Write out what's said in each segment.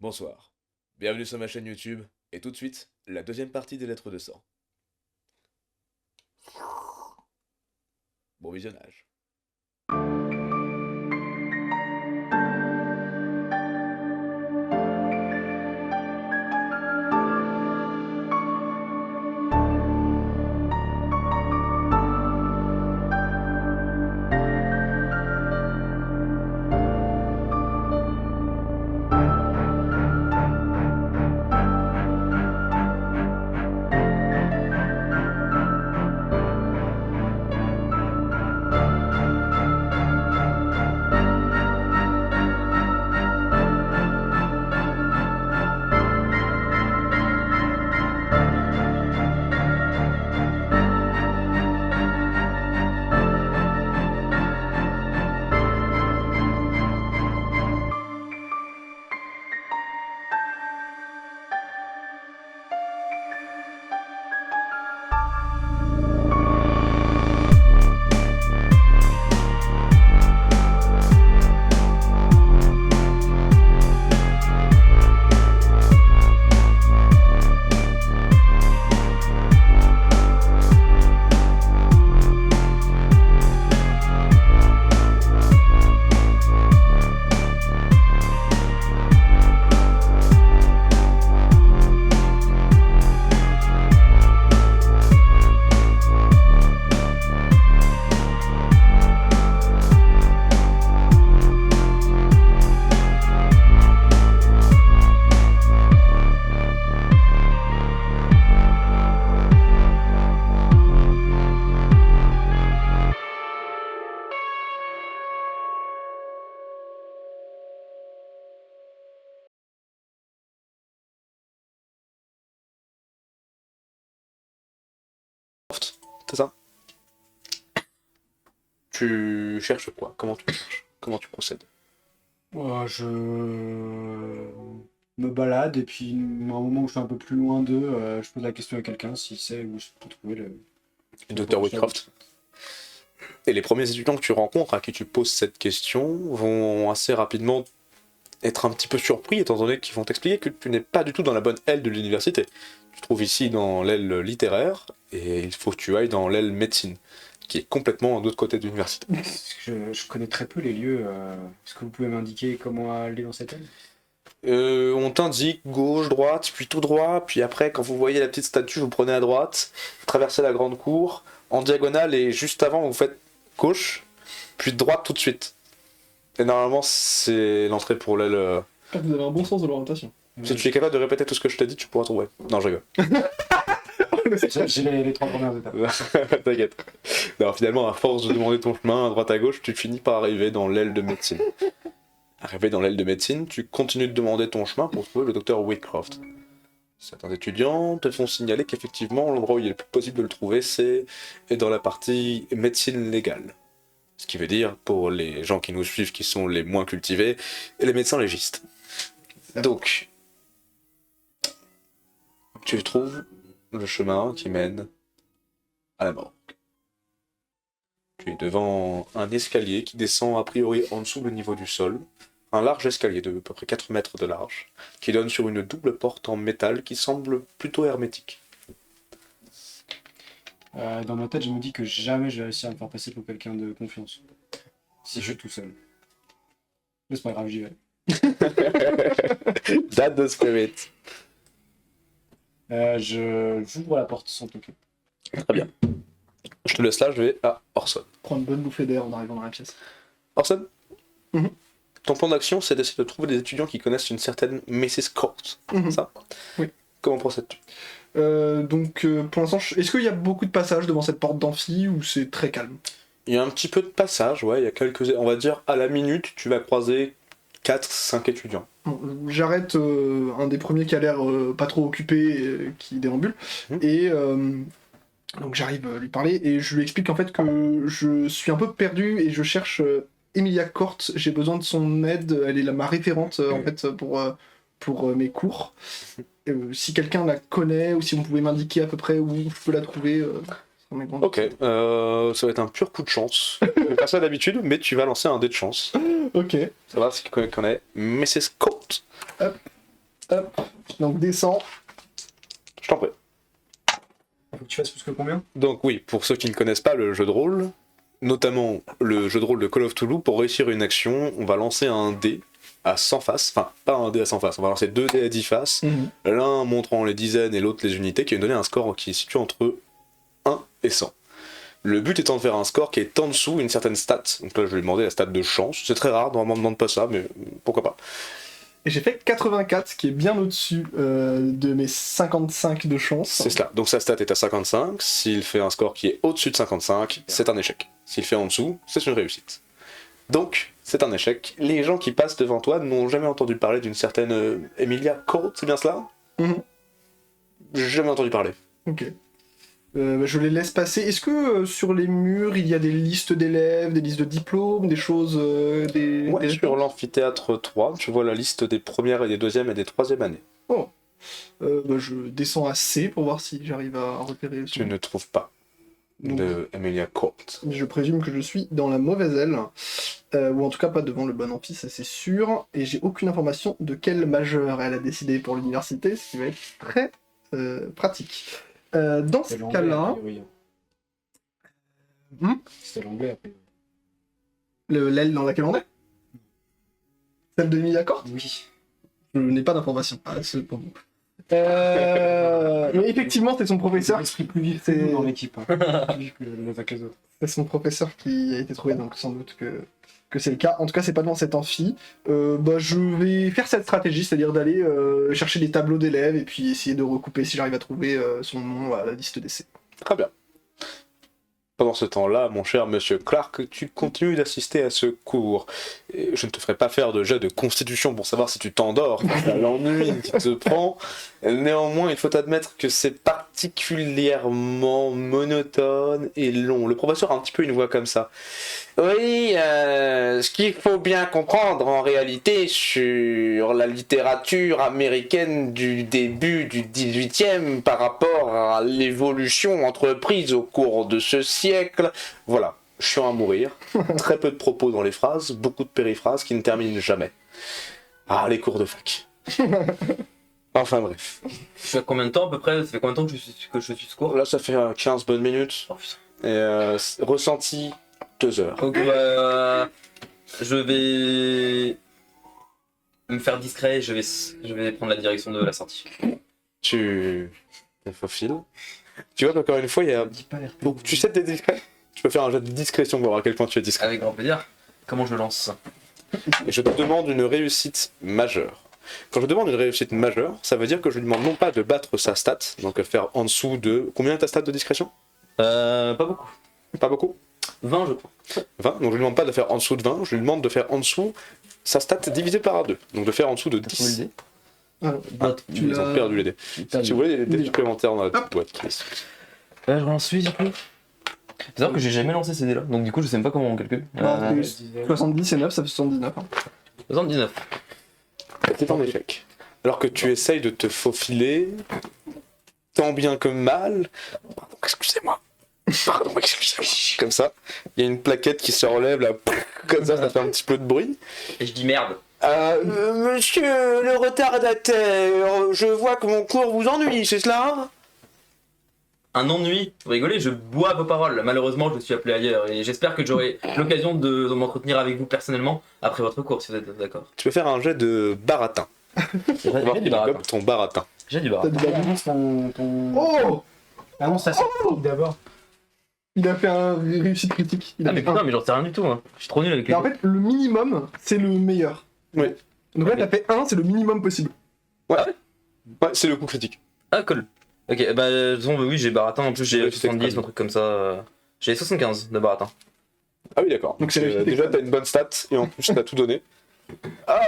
Bonsoir, bienvenue sur ma chaîne YouTube, et tout de suite, la deuxième partie des lettres de sang. Bon visionnage. C'est ça? Tu cherches quoi? Comment tu cherches? Comment tu procèdes? Je me balade et puis à un moment où je suis un peu plus loin d'eux, je pose la question à quelqu'un s'il sait où je peux trouver le Dr. Whitcroft. Et les premiers étudiants que tu rencontres à qui tu poses cette question vont assez rapidement être un petit peu surpris étant donné qu'ils vont t'expliquer que tu n'es pas du tout dans la bonne aile de l'université. Tu te trouves ici dans l'aile littéraire et il faut que tu ailles dans l'aile médecine, qui est complètement de l'autre côté de l'université. Je connais très peu les lieux. Est-ce que vous pouvez m'indiquer comment aller dans cette aile? On t'indique gauche, droite, puis tout droit, puis après, quand vous voyez la petite statue, vous prenez à droite, vous traversez la grande cour, en diagonale, et juste avant, vous faites gauche, puis droite tout de suite. Et normalement, c'est l'entrée pour l'aile. Ah, vous avez un bon sens de l'orientation. Si tu es capable de répéter tout ce que je t'ai dit, tu pourras trouver. Non, je rigole. J'ai les trois premières étapes. T'inquiète. Non, finalement, à force de demander ton chemin à droite à gauche, tu finis par arriver dans l'aile de médecine. Arrivé dans l'aile de médecine, tu continues de demander ton chemin pour trouver le docteur Whitcroft. Certains étudiants te font signaler qu'effectivement, l'endroit où il est le plus possible de le trouver, c'est dans la partie médecine légale. Ce qui veut dire, pour les gens qui nous suivent, qui sont les moins cultivés, les médecins légistes. Donc, tu trouves le chemin qui mène à la morgue. Tu es devant un escalier qui descend a priori en dessous du niveau du sol, un large escalier de à peu près 4 mètres de large, qui donne sur une double porte en métal qui semble plutôt hermétique. Dans ma tête, je me dis que jamais je vais réussir à me faire passer pour quelqu'un de confiance. Si je suis tout seul. Mais c'est pas grave, j'y vais. Date de spirit. J'ouvre la porte sans toquer. Très bien. Je te laisse là, je vais à Orson. Prendre une bonne bouffée d'air en arrivant dans la pièce. Orson, Mhm. ton plan d'action, c'est d'essayer de trouver des étudiants qui connaissent une certaine Mrs. Court. Ça? Oui. Comment procèdes-tu? Pour l'instant, est-ce qu'il y a beaucoup de passages devant cette porte d'amphi ou c'est très calme? Il y a un petit peu de passage, ouais, il y a quelques... On va dire, à la minute, tu vas croiser 4-5 étudiants. Bon, j'arrête un des premiers qui a l'air pas trop occupé, qui déambule, et donc j'arrive à lui parler et je lui explique en fait que je suis un peu perdu et je cherche Emilia Court, j'ai besoin de son aide, elle est ma référente en fait pour mes cours. Si quelqu'un la connaît ou si vous pouvez m'indiquer à peu près où je peux la trouver. Ok, ça va être un pur coup de chance. Je fais pas ça d'habitude, mais tu vas lancer un dé de chance. Ok. Ça va, c'est qu'on connaît Mrs. Court. Hop. Hop, donc descends. Je t'en prie. Faut que tu fasses plus que combien? Donc oui, pour ceux qui ne connaissent pas le jeu de rôle, notamment le jeu de rôle de Call of Cthulhu, pour réussir une action, on va lancer un dé à 100 faces, enfin pas un dé à 100 faces, on va lancer 2 dés à 10 faces, l'un montrant les dizaines et l'autre les unités, qui va donner un score qui est situé entre 1 et 100. Le but étant de faire un score qui est en dessous une certaine stat, donc là je vais lui demander la stat de chance, c'est très rare, normalement on ne demande pas ça, mais pourquoi pas. Et j'ai fait 84, qui est bien au-dessus de mes 55 de chance. C'est cela, donc sa stat est à 55, s'il fait un score qui est au-dessus de 55, c'est un échec. S'il fait en dessous, c'est une réussite. Donc, c'est un échec. Les gens qui passent devant toi n'ont jamais entendu parler d'une certaine Emilia Court, c'est bien cela? J'ai jamais entendu parler. Ok. Je les laisse passer. Est-ce que sur les murs, il y a des listes d'élèves, des listes de diplômes, des choses... Ouais, sur l'amphithéâtre 3, tu vois la liste des premières et des deuxièmes et des troisièmes années. Je descends à C pour voir si j'arrive à repérer... Tu ne trouves pas Donc, de Emilia Court. je présume que je suis dans la mauvaise aile, ou en tout cas pas devant le bon amphi, ça c'est sûr, et j'ai aucune information de quel majeur elle a décidé pour l'université, ce qui va être très pratique. Dans ce cas-là... C'était l'anglais après. L'aile dans laquelle on est? Celle de Emilia Court? Oui. Je n'ai pas d'informations. Ah, c'est pour vous. Mais effectivement, c'est son professeur. L'esprit plus vif C'est- dans l'équipe. Plus vif que les autres. C'est son professeur qui a été trouvé, donc sans doute que c'est le cas. En tout cas, c'est pas devant cet amphi. Je vais faire cette stratégie, c'est-à-dire d'aller chercher des tableaux d'élèves et puis essayer de recouper si j'arrive à trouver son nom à la liste d'essais. Très bien. Pendant ce temps-là, mon cher monsieur Clark, tu continues d'assister à ce cours. Et je ne te ferai pas faire de jet de constitution pour savoir si tu t'endors face à l'ennui qui te prend. Néanmoins, il faut admettre que c'est particulièrement monotone et long. Le professeur a un petit peu une voix comme ça. Oui, ce qu'il faut bien comprendre en réalité sur la littérature américaine du début du 18e par rapport à l'évolution entreprise au cours de ce siècle. Voilà, chiant à mourir. Très peu de propos dans les phrases, beaucoup de périphrases qui ne terminent jamais. Ah, les cours de fac. Enfin bref. Ça fait combien de temps à peu près? Ça fait combien de temps que je suis ce cours? Là, ça fait 15 bonnes minutes. Oh, putain. Et ressenti 2 heures. Ok, je vais me faire discret, je vais prendre la direction de la sortie. Tu te faufiles. Tu vois qu'encore une fois, il y a Dis pas l'air. beaucoup. Tu sais que t'es discret? Tu peux faire un jeu de discrétion pour voir à quel point tu es discret. Avec grand plaisir. Comment je lance? Et je te demande une réussite majeure. Quand je demande une réussite majeure, ça veut dire que je lui demande non pas de battre sa stat, donc faire en dessous de... Combien est ta stat de discrétion? Pas beaucoup. Pas beaucoup? 20 je crois. 20. Donc je lui demande pas de faire en dessous de 20, je lui demande de faire en dessous sa stat divisée par 2. Donc de faire en dessous de 10. Alors, tu Ils ont l'as- perdu les dés. Si vous voulez des dés Oui. supplémentaires dans la Hop. boîte, Chris. Je relance lui du coup. C'est vrai que j'ai jamais lancé ces dés là, donc du coup je sais même pas comment on calcule. Non, c'est 70 et 9, ça fait 79. Hein. 79. C'est un échec. Alors que tu essayes de te faufiler, tant bien que mal. Pardon, excusez-moi. Pardon, excusez-moi. Comme ça. Il y a une plaquette qui se relève là. Comme ça fait un petit peu de bruit. Et je dis merde. Monsieur le retardateur, je vois que mon cours vous ennuie, c'est cela? Un ennui, vous rigolez, je bois vos paroles. Malheureusement, je suis appelé ailleurs et j'espère que j'aurai l'occasion de m'entretenir avec vous personnellement après votre cours, si vous êtes d'accord. Tu peux faire un jet de baratin. J'ai du baratin. Comme ton baratin. J'ai du T'as baratin. dit la- Annonce ton. Oh Annonce ta sortie d'abord. Il a fait une réussite critique. Il a Ah mais fait un. putain, mais j'en sais rien du tout. Hein. Je suis trop nul avec les Mais en fait, le minimum, c'est le meilleur. Oui. Donc là, t'as fait 1, c'est le minimum possible. Ouais, c'est le coup critique. Ah cool. Ok, bah de toute façon, oui, j'ai baratin. En plus, j'ai Ouais, c'était 70, extrême. un truc comme ça. J'ai 75 de baratin. Ah oui, d'accord. Donc c'est réussite déjà, extrême. t'as une bonne stat et en plus, t'as tout donné. Ah,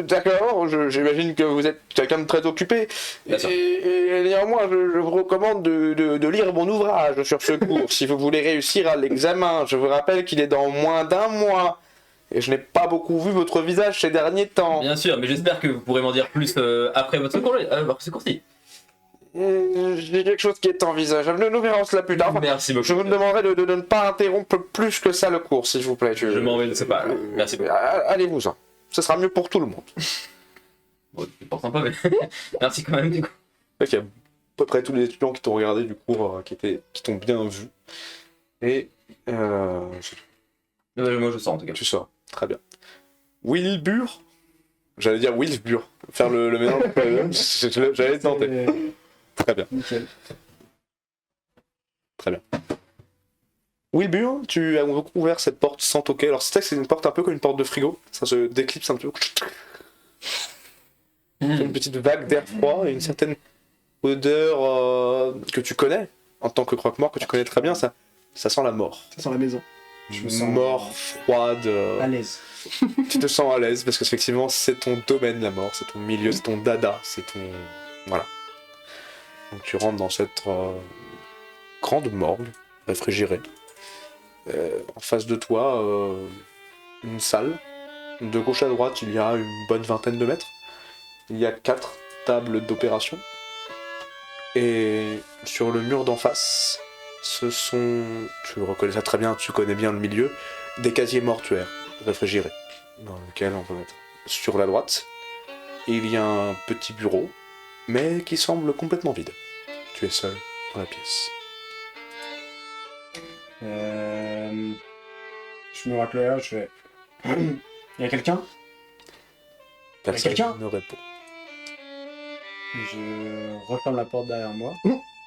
d'accord, j'imagine que vous êtes quelqu'un de très occupé. Bien sûr. Et néanmoins, je vous recommande de lire mon ouvrage sur ce cours si vous voulez réussir à l'examen. Je vous rappelle qu'il est dans moins d'un mois. Et je n'ai pas beaucoup vu votre visage ces derniers temps. Bien sûr, mais j'espère que vous pourrez m'en dire plus après votre secours-ci. J'ai quelque chose qui est envisageable. Nous verrons cela plus tard. Merci beaucoup. Je vous demanderai de ne pas interrompre plus que ça le cours, s'il vous plaît. Je m'en vais de ce pas. Merci beaucoup. Allez-vous-en. Ce sera mieux pour tout le monde. Bon, je pense. sympa, mais merci quand même du coup. Il y a à peu près tous les étudiants qui t'ont regardé du cours, qui t'ont bien vu. Et Moi je sors en tout cas. tu sors, très bien. Wilbur, j'allais dire Wilbur, faire le mélange, j'allais tenter. Très bien. Nickel. Wilbur, tu as ouvert cette porte sans toquer. Alors c'est vrai que c'est une porte un peu comme une porte de frigo, ça se déclipse un peu. Une petite vague d'air froid et une certaine odeur que tu connais, en tant que croque-mort, que tu connais très bien, ça sent la mort. Ça sent la maison. Je me sens Mort, froide. à l'aise. Tu te sens à l'aise parce que effectivement c'est ton domaine la mort, c'est ton milieu, c'est ton dada, c'est ton... Voilà. Donc tu rentres dans cette grande morgue réfrigérée. En face de toi, une salle. De gauche à droite, il y a une bonne vingtaine de mètres. Il y a 4 tables d'opération. Et sur le mur d'en face, ce sont... Tu reconnais ça très bien, tu connais bien le milieu. Des casiers mortuaires réfrigérés. Dans lequel on peut mettre... Sur la droite, il y a un petit bureau, mais qui semble complètement vide. Tu es seul dans la pièce. Je me racle là, je fais. Il y a quelqu'un? Personne quelqu'un ne répond. Je referme la porte derrière moi.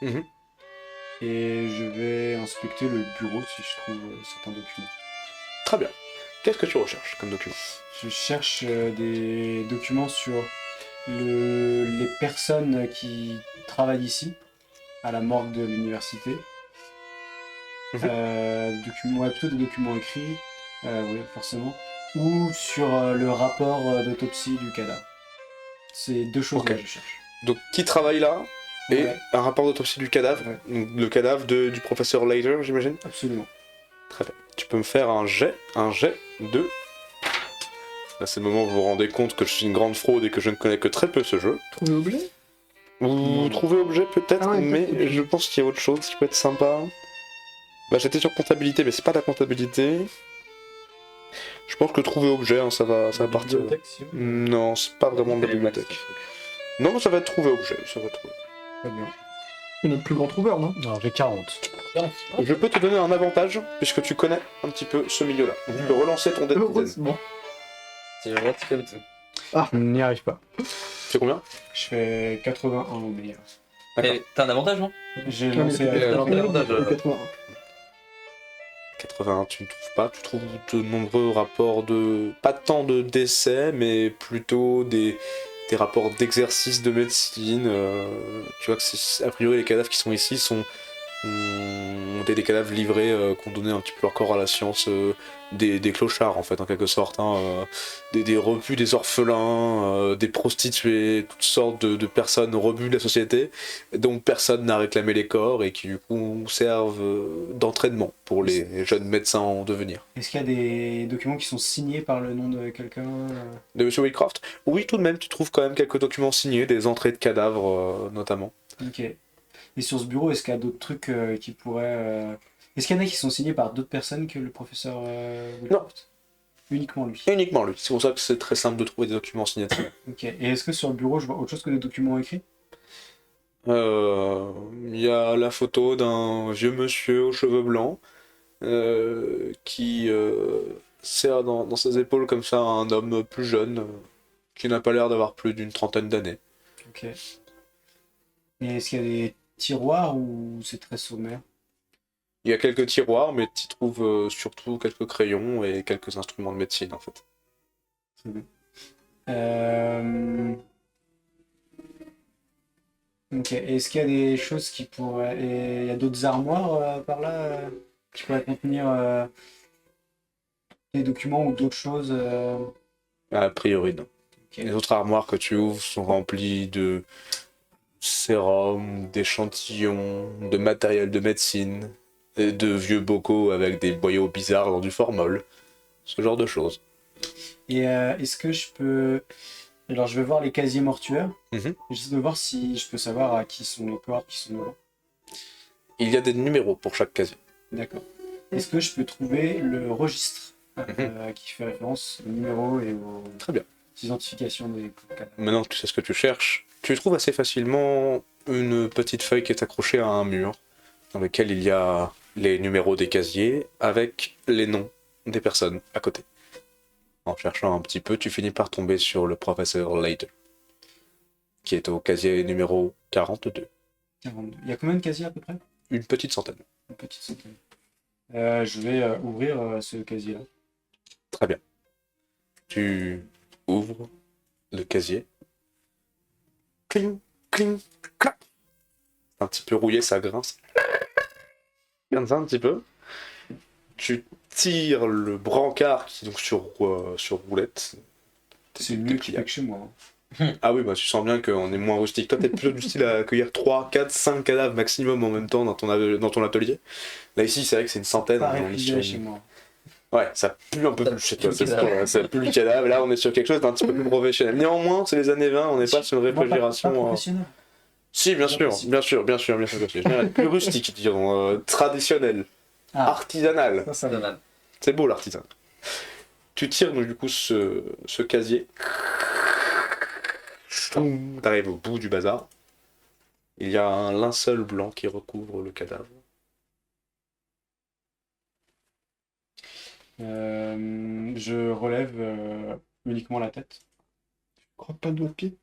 Mhm. Et je vais inspecter le bureau si je trouve certains documents. Très bien. Qu'est-ce que tu recherches comme document? Je cherche des documents sur les personnes qui travaillent ici, à la morgue de l'université. Ouais, plutôt des documents écrits, oui, forcément. Ou sur le rapport d'autopsie du cadavre. C'est deux choses Ok. que je cherche. Donc, qui travaille là et Ouais. un rapport d'autopsie du cadavre. Ouais. Donc, le cadavre du professeur Later, j'imagine. Absolument. Très bien. Tu peux me faire un jet de... Là, c'est le moment où vous vous rendez compte que je suis une grande fraude et que je ne connais que très peu ce jeu. Trouver objet? Vous trouvez objet peut-être, Ah ouais, mais peut-être. je pense qu'il y a autre chose qui peut être sympa. Bah, j'étais sur comptabilité, mais c'est pas la comptabilité. Je pense que trouver objet, hein, ça va partir. Bibliothèque, si vous voulez. Non, c'est pas vraiment de la bibliothèque. Non, mais ça va être trouver objet, ça va trouver. Très bien. C'est notre plus grand trouveur, non? Alors j'ai 40. Je peux te donner un avantage, puisque tu connais un petit peu ce milieu-là. Donc, tu peux relancer ton dé de dizaine. Heureusement. C'est gentil comme tout. Je n'y arrive pas. C'est combien? Je fais 81 au meilleur. D'accord. Mais t'as un avantage, non? J'ai Non, mais lancé c'est avec alors, pas l'avantage, 81. 81, tu ne trouves pas. Tu trouves de nombreux rapports de... Pas tant de décès, mais plutôt des rapports d'exercice de médecine. Tu vois que a priori les cadavres qui sont ici ont des cadavres livrés qui ont donné un petit peu leur corps à la science, des clochards en fait en quelque sorte, hein, des rebus, des orphelins, des prostituées, toutes sortes de personnes rebues de la société dont personne n'a réclamé les corps et qui du coup servent d'entraînement pour les jeunes médecins en devenir. Est-ce qu'il y a des documents qui sont signés par le nom de quelqu'un De Monsieur Waycroft? Oui, tout de même, tu trouves quand même quelques documents signés, des entrées de cadavres notamment. Ok. Et sur ce bureau, est-ce qu'il y a d'autres trucs qui pourraient... Est-ce qu'il y en a qui sont signés par d'autres personnes que le professeur Woodcroft? Uniquement lui. Uniquement lui, c'est pour ça que c'est très simple de trouver des documents signés. Ok. Et est-ce que sur le bureau, je vois autre chose que des documents écrits? Il y a la photo d'un vieux monsieur aux cheveux blancs qui serre dans ses épaules comme ça un homme plus jeune qui n'a pas l'air d'avoir plus d'une trentaine d'années. Ok. Et est-ce qu'il y a des tiroirs ou c'est très sommaire? Il y a quelques tiroirs, mais tu trouves surtout quelques crayons et quelques instruments de médecine en fait. Très bien. Ok. Est-ce qu'il y a des choses qui pourraient... Et il y a d'autres armoires par là qui pourraient contenir des documents ou d'autres choses A priori non. Ok. Les autres armoires que tu ouvres sont remplies de sérum, d'échantillons, de matériel de médecine, et de vieux bocaux avec des boyaux bizarres dans du formol. Ce genre de choses. Et est-ce que je peux... Alors je vais voir les casiers mortuaires. J'essaie de voir si je peux savoir à qui sont les corps qui sont dedans. Il y a des numéros pour chaque casier. D'accord. Est-ce que je peux trouver le registre qui fait référence au numéro et au... Très bien. Identification des cadavres. Maintenant que tu sais ce que tu cherches, tu trouves assez facilement une petite feuille qui est accrochée à un mur, dans lequel il y a les numéros des casiers, avec les noms des personnes à côté. En cherchant un petit peu, tu finis par tomber sur le professeur Layton, qui est au casier numéro 42. 42. Il y a combien de casiers à peu près? Une petite centaine. Une petite centaine. Je vais ouvrir ce casier-là. Très bien. Tu ouvres le casier. Cling, cling, clac. Un petit peu rouillé, ça grince. Grince un petit peu. Tu tires le brancard qui est donc sur roulette. C'est mieux qu'il y a que chez moi. Ah oui, bah tu sens bien qu'on est moins rustique. Toi, t'es plutôt du style à accueillir 3, 4, 5 cadavres maximum en même temps dans ton atelier. Là, ici, c'est vrai que c'est une centaine. Pas on est réfrigéré sur chez moi. Ouais, ça pue un peu plus chez toi, Ça pue le cadavre. ça pue le cadavre. Là, on est sur quelque chose d'un petit peu plus professionnel. Néanmoins, c'est les années 20, on n'est pas sur une Moi, réfrigération. pas professionnel. Si, bien sûr, bien sûr, bien sûr, bien sûr. Professionnel. Plus rustique, dirons, traditionnel, artisanal. Ça va. Dommage. C'est beau l'artisanat. Tu tires donc du coup ce casier. T'arrives au bout du bazar. Il y a un linceul blanc qui recouvre le cadavre. Je relève uniquement la tête. Croque pas le doigt de pied.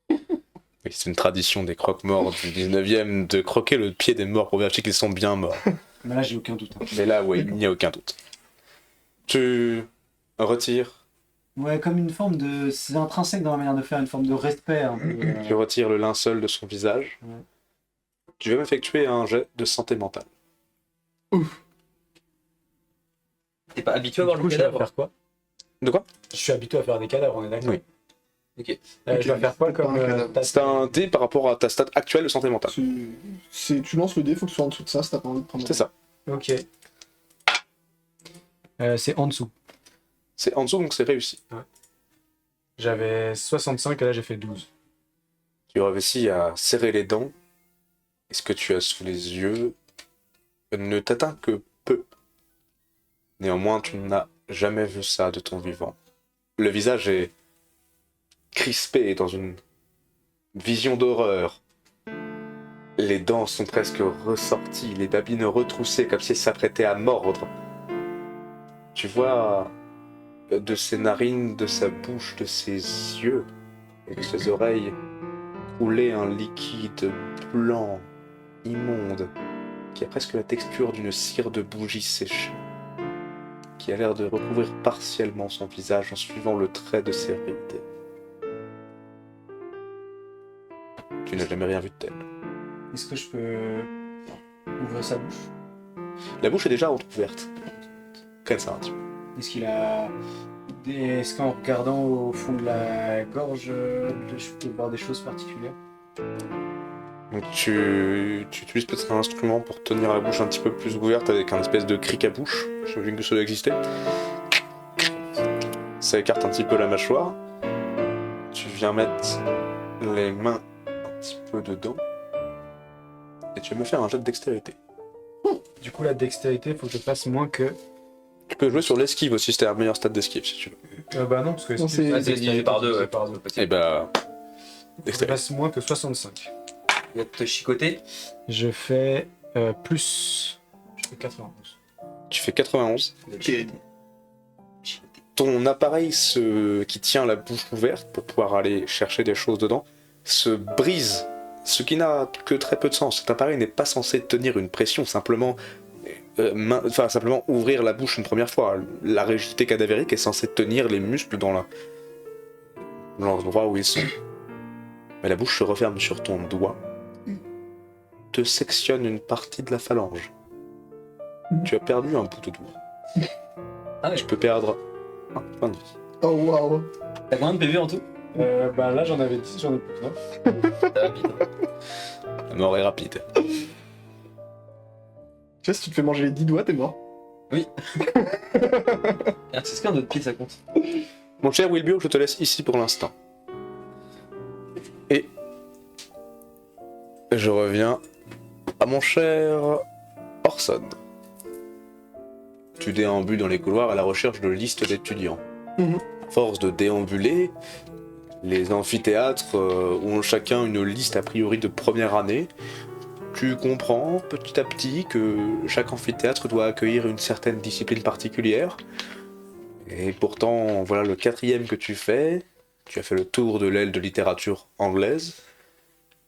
Oui, c'est une tradition des croque-morts du 19e de croquer le pied des morts pour vérifier qu'ils sont bien morts. Mais là, j'ai aucun doute. Hein. Mais là, oui, il n'y a aucun doute. Tu retires, Ouais, comme une forme de. C'est intrinsèque dans la manière de faire, une forme de respect. Un peu, tu retires le linceul de son visage. Ouais. Tu vas m'effectuer un jet de santé mentale. T'es pas habitué à voir Du le coup, je dois cadavre? faire quoi? De quoi? Je suis habitué à faire des cadavres, on est d'accord. Oui. Ok. Je dois faire quoi comme. Pas un cadavre. task C'est un dé par rapport à ta stat actuelle de santé mentale. Tu lances le dé, faut que tu sois en dessous de ça si t'as pas envie de prendre. C'est ça. Ok. C'est en dessous. C'est en dessous, donc c'est réussi. J'avais 65 et là j'ai fait 12. Tu réussis à serrer les dents. Et ce que tu as sous les yeux ne t'atteint que peu. Néanmoins, tu n'as jamais vu ça de ton vivant. Le visage est crispé dans une vision d'horreur. Les dents sont presque ressorties, les babines retroussées comme si elles s'apprêtaient à mordre. Tu vois de ses narines, de sa bouche, de ses yeux et de ses oreilles couler un liquide blanc, immonde, qui a presque la texture d'une cire de bougie séchée, qui a l'air de recouvrir partiellement son visage en suivant le trait de ses rides. Tu n'as jamais rien vu de tel. Est-ce que je peux ouvrir sa bouche? La bouche est déjà entrouverte. Comme ça, un petit peu. Est-ce qu'en regardant au fond de la gorge, je peux voir des choses particulières? Donc tu utilises peut-être un instrument pour tenir la bouche un petit peu plus ouverte avec un espèce de cric à bouche. J'imagine que ça doit exister. Ça écarte un petit peu la mâchoire. Tu viens mettre les mains un petit peu dedans. Et tu vas me faire un jet de dextérité. Du coup, la dextérité, faut que je fasse moins que. Tu peux jouer sur l'esquive aussi, c'était la meilleure stat d'esquive si tu veux. Bah non, parce que Non, c'est- Ah, c'est divisé par deux, ouais. par deux. Et bah. Faut que je Dextérité. fasse moins que 65. Il va te chicoter. Je fais plus. Je fais 91. Tu fais 91. Il va te chicoter. Chicoter. Ton appareil qui tient la bouche ouverte pour pouvoir aller chercher des choses dedans se brise, ce qui n'a que très peu de sens. Cet appareil n'est pas censé tenir une pression, simplement simplement ouvrir la bouche une première fois. La rigidité cadavérique est censée tenir les muscles dans l'endroit où ils sont. Mais la bouche se referme sur ton doigt, te sectionne une partie de la phalange. Tu as perdu un bout de doigt. Ah ouais. Tu peux perdre un point de vie. Oh waouh. T'as combien de PV en tout? Bah là, j'en avais 10, j'en ai plus 9. Ça va vite. Hein. La mort est rapide. Tu vois, si tu te fais manger les 10 doigts, t'es mort. Est-ce qu'un autre pied ça compte? Mon cher Wilbur, je te laisse ici pour l'instant. Et je reviens à mon cher Orson. Tu déambules dans les couloirs à la recherche de listes d'étudiants. force de déambuler, les amphithéâtres ont chacun une liste a priori de première année. Tu comprends petit à petit que chaque amphithéâtre doit accueillir une certaine discipline particulière. Et pourtant, voilà le 4e que tu fais. Tu as fait le tour de l'aile de littérature anglaise.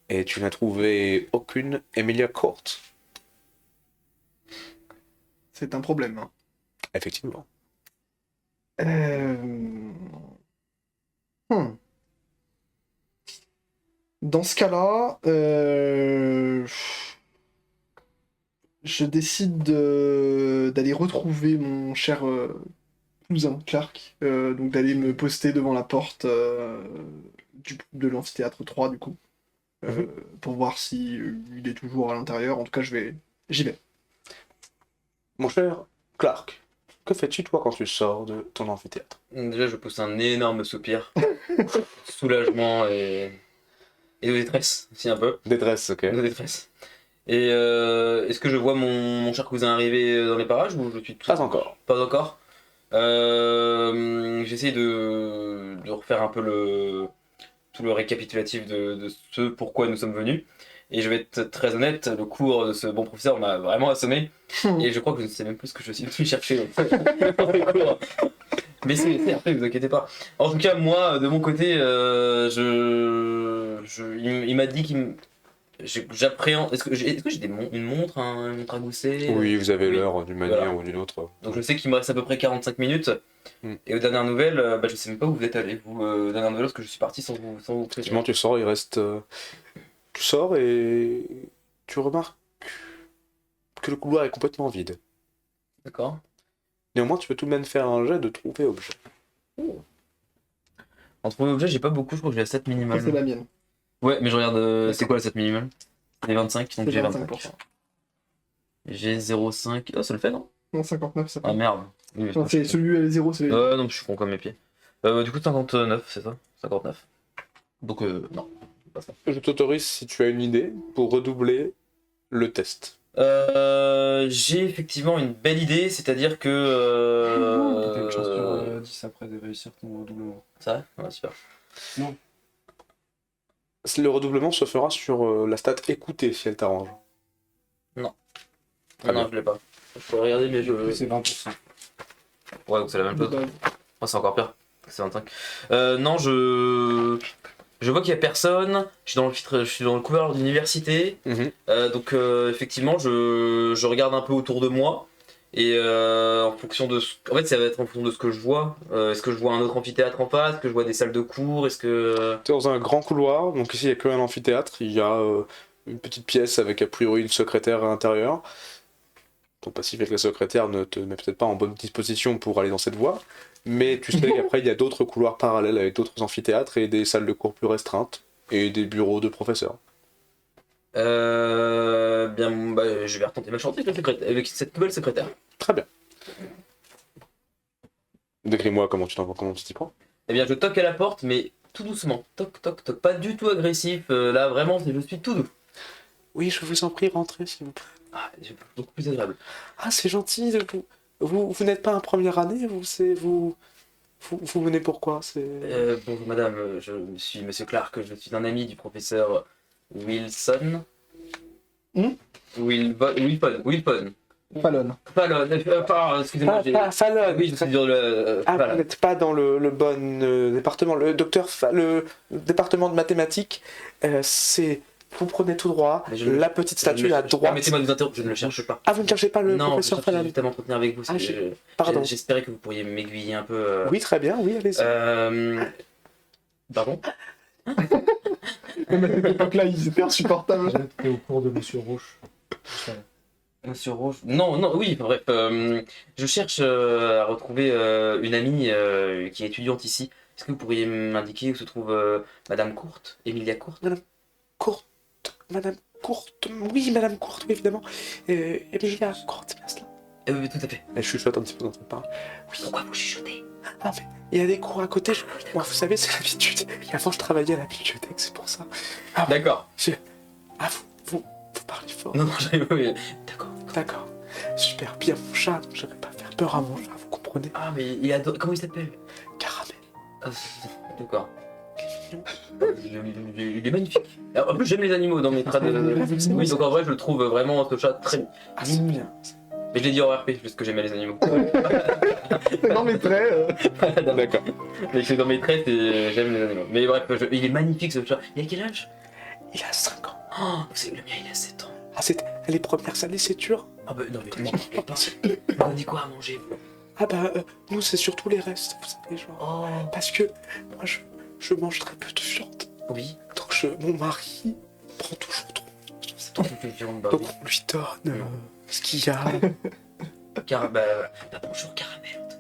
Et tu n'as trouvé aucune Emilia Court. C'est un problème. Hein. Effectivement. Dans ce cas-là, je décide d'aller retrouver mon cher cousin Clark, donc d'aller me poster devant la porte de l'amphithéâtre 3 du coup, pour voir si il est toujours à l'intérieur. En tout cas, j'y vais. Mon cher Clark, que fais-tu toi quand tu sors de ton amphithéâtre? Déjà, je pousse un énorme soupir. Soulagement et de détresse, aussi un peu. Détresse, ok. De détresse. Et est-ce que je vois mon cher cousin arriver dans les parages ou je suis tout... Pas encore. Pas encore. J'essaie de refaire un peu tout le récapitulatif de ce pourquoi nous sommes venus. Et je vais être très honnête, le cours de ce bon professeur m'a vraiment assommé. Et je crois que je ne sais même plus ce que je suis venu chercher dans les cours. Mais c'est après, vous inquiétez pas. En tout cas, moi, de mon côté, il m'a dit j'appréhende. Est-ce que j'ai une montre à gousset? Oui, vous avez l'heure d'une manière Voilà. ou d'une autre. Donc je sais qu'il me reste à peu près 45 minutes. Et aux dernières nouvelles, je sais même pas où vous êtes allé. Aux dernières nouvelles, parce que je suis parti sans vous prévenir. Effectivement, tu sors, il reste... Tu sors et tu remarques que le couloir est complètement vide. D'accord. Néanmoins, tu peux tout de même faire un jet de trouver objet. En trouver objet, j'ai pas beaucoup, je crois que j'ai la 7 Ça, minimale. c'est la mienne. Ouais, mais je regarde, c'est quoi la 7 minimale? C'est 25, donc C'est j'ai 25%. 25. J'ai 0,5. Oh, ça le fait, non? Non, 59, ça Ah fait. merde. Oui, Non, c'est celui à 0, c'est... non, je suis con comme mes pieds. Du coup, 59, c'est ça? 59. Donc, non. Je t'autorise, si tu as une idée, pour redoubler le test. J'ai effectivement une belle idée, c'est-à-dire T'as une chance que. sur 10 après de réussir ton redoublement. Ça va? Ouais, super. Le redoublement se fera sur la stat écoutée, si elle t'arrange. Non, Très bien. non, je l'ai pas. Je peux regarder, mais je. C'est 20%. Ouais, donc c'est la même chose. Bah, Oh, c'est encore pire. C'est 25. Non, je vois qu'il y a personne. Je suis dans le couloir d'université. Donc effectivement, je regarde un peu autour de moi. Et en fonction de en fait, ça va être en fonction de ce que je vois. Est-ce que je vois un autre amphithéâtre en face? Est-ce que je vois des salles de cours? Est-ce que... Tu es dans un grand couloir, donc ici il n'y a qu'un amphithéâtre, il y a une petite pièce avec a priori une secrétaire à l'intérieur. Ton passif avec la secrétaire ne te met peut-être pas en bonne disposition pour aller dans cette voie, mais tu sais qu'après il y a d'autres couloirs parallèles avec d'autres amphithéâtres et des salles de cours plus restreintes et des bureaux de professeurs. Bien, je vais retenter ma chance avec cette nouvelle secrétaire. Très bien. Décris-moi comment tu t'y prends. Eh bien, je toque à la porte, mais tout doucement. Toc, toc, toc. Pas du tout agressif. Là, vraiment, je suis tout doux. Oui, je vous en prie, rentrez s'il vous plaît. Ah, c'est beaucoup plus agréable. Ah, c'est gentil de vous. Vous n'êtes pas en première année, vous venez pourquoi? Bonjour madame, je suis monsieur Clark, je suis un ami du professeur Wilson. Wilpon. Fallon. Fallon, excusez-moi. Fallon. Oui, je suis sur le. Ah, Fallon. vous n'êtes pas dans le bon département. Le département de mathématiques, c'est... Vous prenez tout droit, Mais la petite statue à droite. Permettez-moi de vous interrompre, je ne le cherche pas. Ah, vous ne cherchez pas le Non, je professeur cherche Fallon? juste à m'entretenir avec vous. Ah, pardon. J'espérais que vous pourriez m'aiguiller un peu. Oui, très bien, oui, allez-y. Pardon? Même à cette époque-là, ils étaient insupportables. T'es au cours de Monsieur Roche. Monsieur Roche. Non, oui, bref. Je cherche à retrouver une amie qui est étudiante ici. Est-ce que vous pourriez m'indiquer où se trouve Madame Courte, Emilia Courte? Madame Courte, oui, Madame Courte, oui, évidemment. Emilia Courte, c'est bien cela. Oui, tout à fait. Elle chuchote un petit peu dans ton parle. Oui. Pourquoi vous chuchotez? Ah, mais il y a des cours à côté. Moi, vous savez, c'est l'habitude. Et avant, je travaillais à la bibliothèque, c'est pour ça. Ah, D'accord. Ah, vous parlez fort. Non, j'arrive. Oui. D'accord. D'accord. Super. Bien, mon chat, donc je vais pas faire peur à mon chat, vous comprenez? Ah, mais comment il s'appelle? Caramel. Ah, d'accord. Il est magnifique. Alors, en plus, j'aime les animaux dans mes trades. Oui, donc en vrai, je le trouve vraiment ce chat très mignon. Mais je l'ai dit en RP parce que j'aimais les animaux. Dans mes traits. D'accord. Mais que dans mes traits, j'aime les animaux. Mais bref, il est magnifique ce chat. Il a quel âge? Il a 5 ans. Oh, le mien, il a 7 ans. Ah, c'est les premières années, c'est dur. Ah bah non, mais moi, pas. Vous avez quoi à manger? Ah bah, nous, c'est surtout les restes, vous savez, genre. Oh, Parce que moi, je mange très peu de viande. oui. Donc, mon mari prend toujours trop. Trop de viande, bah Donc, oui. on lui donne Non. ce qu'il y a. Bonjour caramel en tout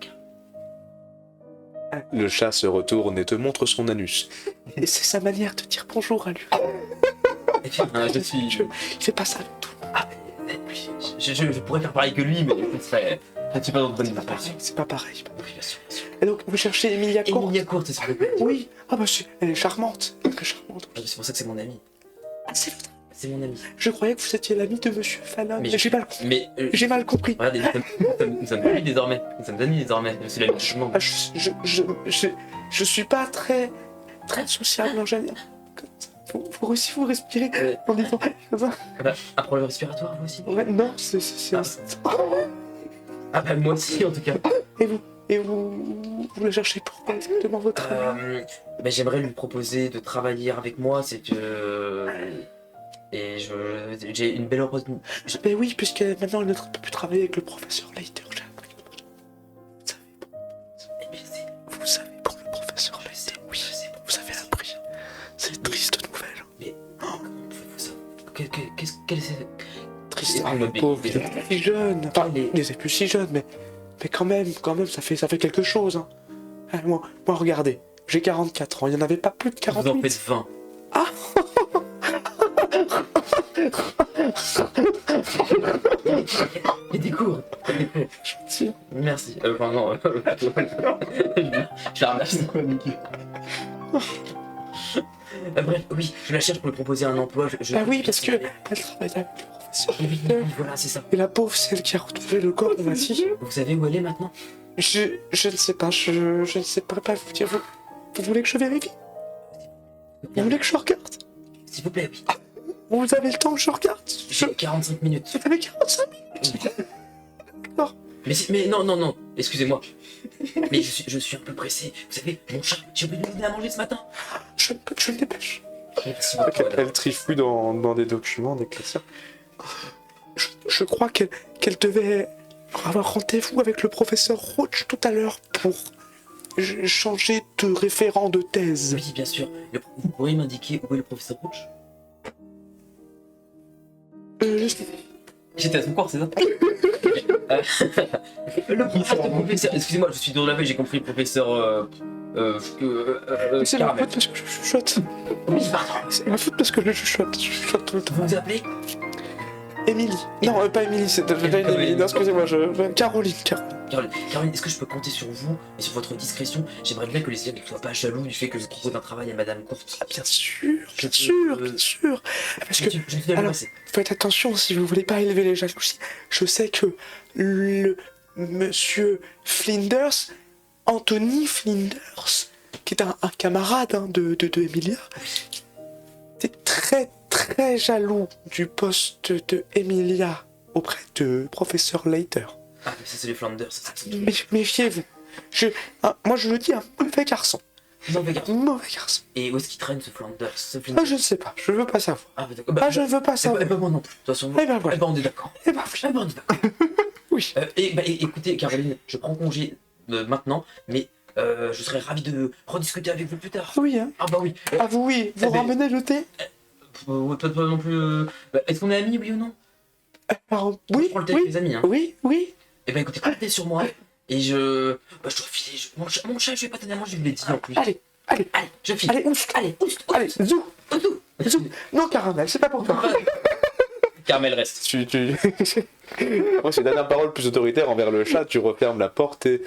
cas. Le chat se retourne et te montre son anus. Et c'est sa manière de dire bonjour à lui. Je suis. Il fait pas ça avec tout. Je pourrais faire pareil que lui, mais ce serait. Tu pas dans de bonne C'est pas disposition. pareil, c'est pas pareil. Oui, bien sûr, bien sûr. Et donc, vous cherchez Emilia Court? Emilia Courte, s'il vous plaît. Oui. Ah bah, elle est charmante. Très charmante. C'est pour ça que c'est mon ami. Ah, c'est vrai. C'est mon ami. Je croyais que vous étiez l'ami de Monsieur Fallon. Mais Mais Mais. j'ai mal compris. Regardez, nous sommes amis désormais. Nous sommes amis désormais. Je suis l'ami de tout le monde. Ah, je suis pas très sociable en général. Faut aussi vous respirer en disant comme ça. Un problème respiratoire, vous aussi? Ouais, non, c'est Ah bah moi aussi en tout cas. Et vous le cherchez pourquoi exactement votre ami? J'aimerais lui proposer de travailler avec moi, c'est que... Et j'ai une belle opportunité. Ben oui, puisque maintenant elle ne peut plus travailler avec le professeur Leiter. Vous savez pour le professeur Leiter, oui, vous avez appris. C'est une triste nouvelle. Mais comment pouvez-vous ça? Quel est ce... Triste, Ah, le mais- pauvre, il est si jeune. Enfin, Mais- il est plus si jeune, mais quand même, ça fait quelque chose. Hein. Ah, moi, regardez, j'ai 44 ans, il n'y en avait pas plus de Vous en 48. faites 20. Il y a des cours. Si. Merci. Enfin non. Je la remercie. Bref, oui, je la cherche pour lui proposer un emploi. Ah oui, parce que elle travaille avec le professeur Oui, Leiter. oui, voilà, c'est ça. Et la pauvre, c'est elle qui a retrouvé le corps, on m'a dit. Vous savez où elle est maintenant? Je ne sais pas, je ne sais pas vous dire. Vous voulez que je vérifie? Vous voulez que je regarde? S'il vous plaît, oui. Vous avez le temps que je regarde? J'ai 45 minutes. Vous avez 45 minutes? D'accord. Mais non, excusez-moi. Mais je suis un peu pressé. Vous savez, mon chat, j'ai oublié de lui donner à manger ce matin. Je me dépêche. Merci beaucoup, madame. Elle trifouille dans des documents, des classeurs. Je crois qu'elle devait avoir rendez-vous avec le professeur Roach tout à l'heure pour changer de référent de thèse. Oui, bien sûr. Vous pourriez m'indiquer où est le professeur Roach? J'étais à son cours, c'est ça? Le professeur... Excusez-moi, je suis dans la veille, j'ai compris le professeur... C'est ma Caramel. faute parce que je chuchote. Oui, pardon. C'est ma faute parce que je chuchote tout le temps. Vous vous appelez? Émilie. Non, pas Émilie, c'est déjà une Émilie. Non, excusez-moi, Caroline. Caroline, est-ce que je peux compter sur vous et sur votre discrétion? J'aimerais bien que les élèves ne soient pas jaloux du fait que je propose un travail à Madame Courte. Ah, bien sûr. Parce que, Je suis alors, pressé. faites attention si vous voulez pas élever les jalousies. Je sais que le monsieur Flinders, Anthony Flinders, qui est un camarade de Emilia, est très jaloux du poste de Emilia auprès de professeur Leiter. Ah, mais ça c'est les Flanders, ça c'est Méfiez-vous. Moi je le dis, un mauvais garçon. mauvais garçon. Mauvais garçon. Et où est-ce qu'il traîne ce Flanders? Ah, je ne sais pas, je veux pas savoir. Ah, bah, d'accord. Ah, je ne veux pas savoir. Moi non plus. De toute façon, Eh ben voilà. on est d'accord. Eh ben oui. On est d'accord. Oui. Écoutez, Caroline, je prends congé maintenant, mais je serais ravi de rediscuter avec vous plus tard. Oui, hein. Ah bah oui. Ah vous, oui, vous Eh ben- ramenez le thé? Peut-être pas non plus. Est-ce qu'on est amis, oui ou non? Alors, Je oui, prends le thé avec les amis, hein. oui. Eh ben écoutez, comptez sur moi. Et je dois filer. Mon chat, je vais pas tenir à manger, je vous l'ai dit en plus. Allez, Je file. allez, oust, Allez, oust. zou. Non, Caramel, c'est pas pour toi. Caramel reste. Après, ces dernières paroles plus autoritaires envers le chat, tu refermes la porte et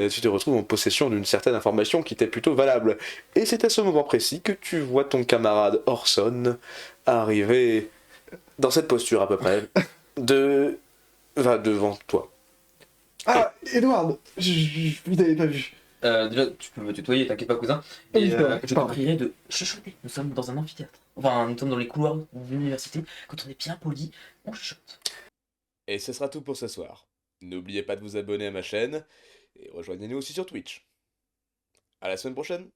tu te retrouves en possession d'une certaine information qui t'est plutôt valable. Et c'est à ce moment précis que tu vois ton camarade Orson arriver dans cette posture à peu près, devant toi. Ah, Edward, vous n'avez pas vu. Déjà, tu peux me tutoyer, t'inquiète pas, cousin. Oui, Et c'est vrai, je te pardon. prierai de chuchoter. Nous sommes dans un amphithéâtre. Enfin, nous sommes dans les couloirs de l'université. Quand on est bien poli, on chuchote. Et ce sera tout pour ce soir. N'oubliez pas de vous abonner à ma chaîne, et rejoignez-nous aussi sur Twitch. À la semaine prochaine!